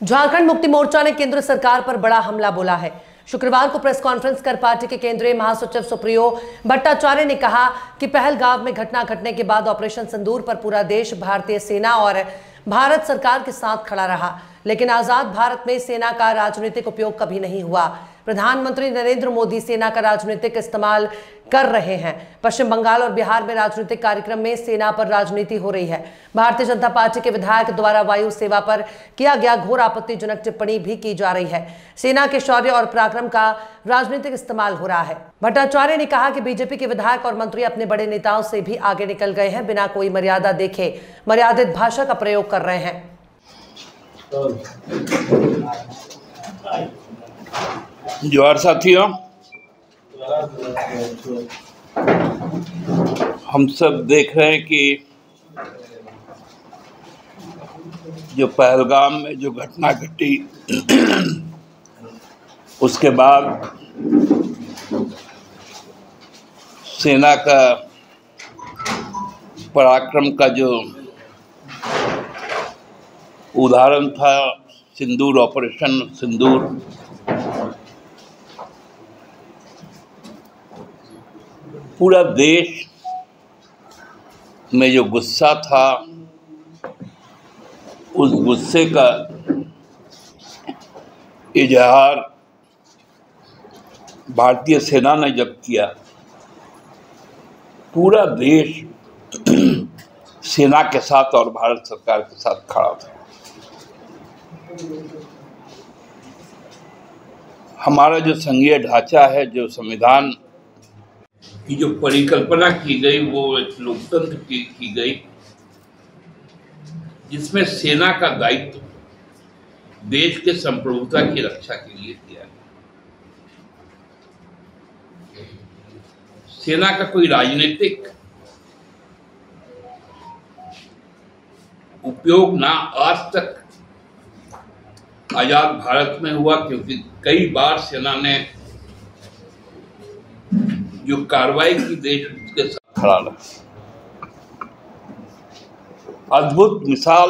झारखंड मुक्ति मोर्चा ने केंद्र सरकार पर बड़ा हमला बोला है। शुक्रवार को प्रेस कॉन्फ्रेंस कर पार्टी के केंद्रीय महासचिव सुप्रियो भट्टाचार्य ने कहा कि पहलगाम में घटना घटने के बाद ऑपरेशन सिंदूर पर पूरा देश भारतीय सेना और भारत सरकार के साथ खड़ा रहा, लेकिन आजाद भारत में सेना का राजनीतिक उपयोग कभी नहीं हुआ। प्रधानमंत्री नरेंद्र मोदी सेना का राजनीतिक इस्तेमाल कर रहे हैं। पश्चिम बंगाल और बिहार में राजनीतिक कार्यक्रम में सेना पर राजनीति हो रही है। भारतीय जनता पार्टी के विधायक द्वारा वायु सेवा पर किया गया घोर आपत्तिजनक टिप्पणी भी की जा रही है। सेना के शौर्य और पराक्रम का राजनीतिक इस्तेमाल हो रहा है। भट्टाचार्य ने कहा कि बीजेपी के विधायक और मंत्री अपने बड़े नेताओं से भी आगे निकल गए हैं, बिना कोई मर्यादा देखे मर्यादित भाषा का प्रयोग कर रहे हैं। जोहार साथियों, हम सब देख रहे हैं कि जो पहलगाम में जो घटना घटी उसके बाद सेना का पराक्रम का जो उदाहरण था सिंदूर, ऑपरेशन सिंदूर, पूरा देश में जो गुस्सा था उस गुस्से का इजहार भारतीय सेना ने जब किया, पूरा देश सेना के साथ और भारत सरकार के साथ खड़ा था। हमारा जो संघीय ढांचा है, जो संविधान की जो परिकल्पना की गई, वो एक लोकतंत्र की गई, जिसमें सेना का दायित्व देश के संप्रभुता की रक्षा के लिए किया गया। सेना का कोई राजनीतिक उपयोग ना आज तक आजाद भारत में हुआ, क्योंकि कई बार सेना ने जो कार्रवाई की देश के साथ खड़ा रहा। अद्भुत मिसाल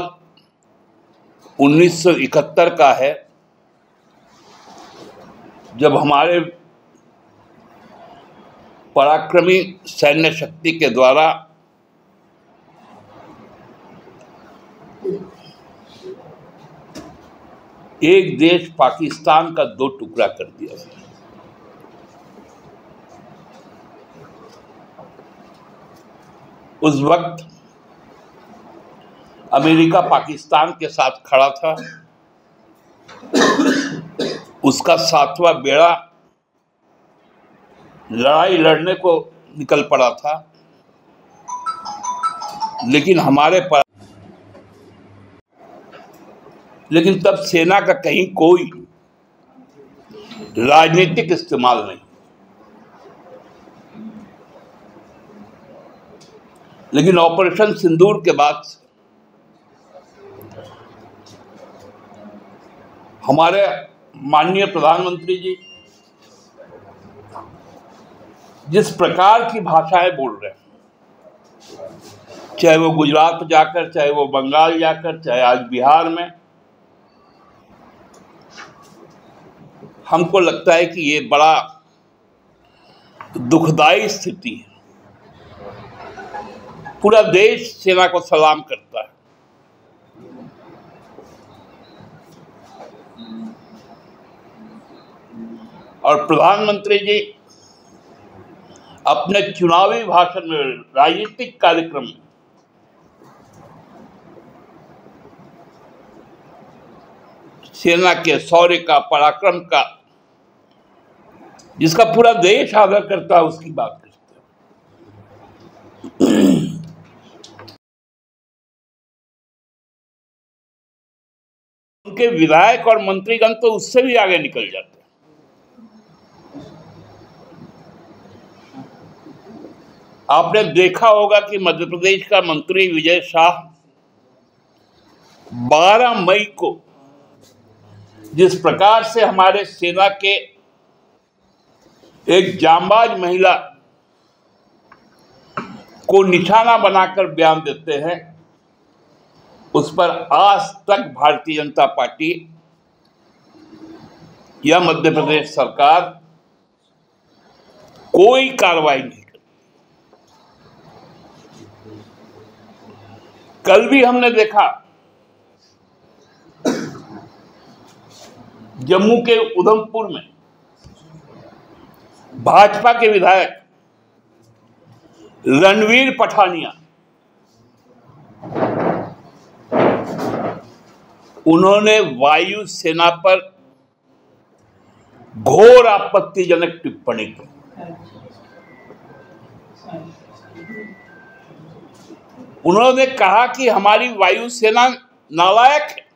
1971 का है, जब हमारे पराक्रमी सैन्य शक्ति के द्वारा एक देश पाकिस्तान का 2 टुकड़ा कर दिया गया। उस वक्त अमेरिका पाकिस्तान के साथ खड़ा था। उसका 7वां बेड़ा लड़ाई लड़ने को निकल पड़ा था, लेकिन तब सेना का कहीं कोई राजनीतिक इस्तेमाल नहीं। लेकिन ऑपरेशन सिंदूर के बाद हमारे माननीय प्रधानमंत्री जी जिस प्रकार की भाषाएं बोल रहे हैं, चाहे वो गुजरात जाकर, चाहे वो बंगाल जाकर, चाहे आज बिहार में, हमको लगता है कि ये बड़ा दुखदाई स्थिति है। पूरा देश सेना को सलाम करता है। और प्रधानमंत्री जी अपने चुनावी भाषण में, राजनीतिक कार्यक्रम में सेना के शौर्य का, पराक्रम का, जिसका पूरा देश आदर करता है, उसकी बात करते हैं। उनके विधायक और मंत्रीगण तो उससे भी आगे निकल जाते हैं। आपने देखा होगा कि मध्य प्रदेश का मंत्री विजय शाह 12 मई को जिस प्रकार से हमारे सेना के एक जांबाज महिला को निशाना बनाकर बयान देते हैं, उस पर आज तक भारतीय जनता पार्टी यह मध्य प्रदेश सरकार कोई कार्रवाई नहीं कर। कल भी हमने देखा जम्मू के उधमपुर में भाजपा के विधायक रणवीर पठानिया, उन्होंने वायु सेना पर घोर आपत्तिजनक टिप्पणी की। उन्होंने कहा कि हमारी वायुसेना नालायक है,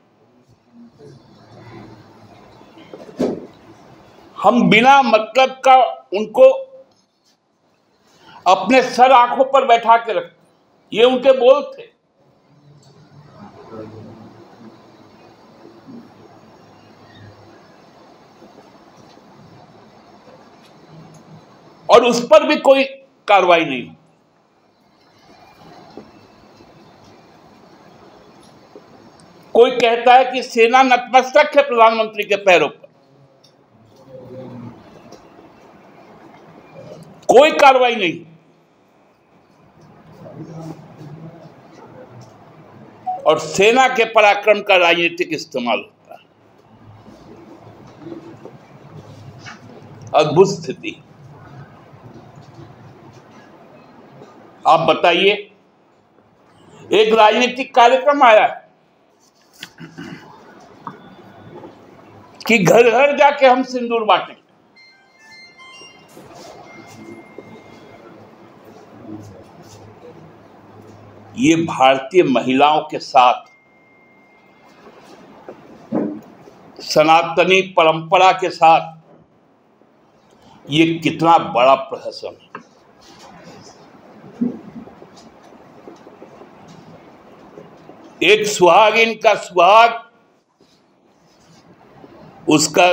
हम बिना मतलब का उनको अपने सर आंखों पर बैठा के रखते। ये उनके बोल थे। और उस पर भी कोई कार्रवाई नहीं। कोई कहता है कि सेना नतमस्तक है प्रधानमंत्री के पैरों पर, कोई कार्रवाई नहीं। और सेना के पराक्रम का राजनीतिक इस्तेमाल होता है। अद्भुत स्थिति। आप बताइए, एक राजनीतिक कार्यक्रम आया कि घर घर जाके हम सिंदूर बांटें। ये भारतीय महिलाओं के साथ, सनातनी परंपरा के साथ ये कितना बड़ा प्रहसन है। एक सुहागिन का सुहाग, उसका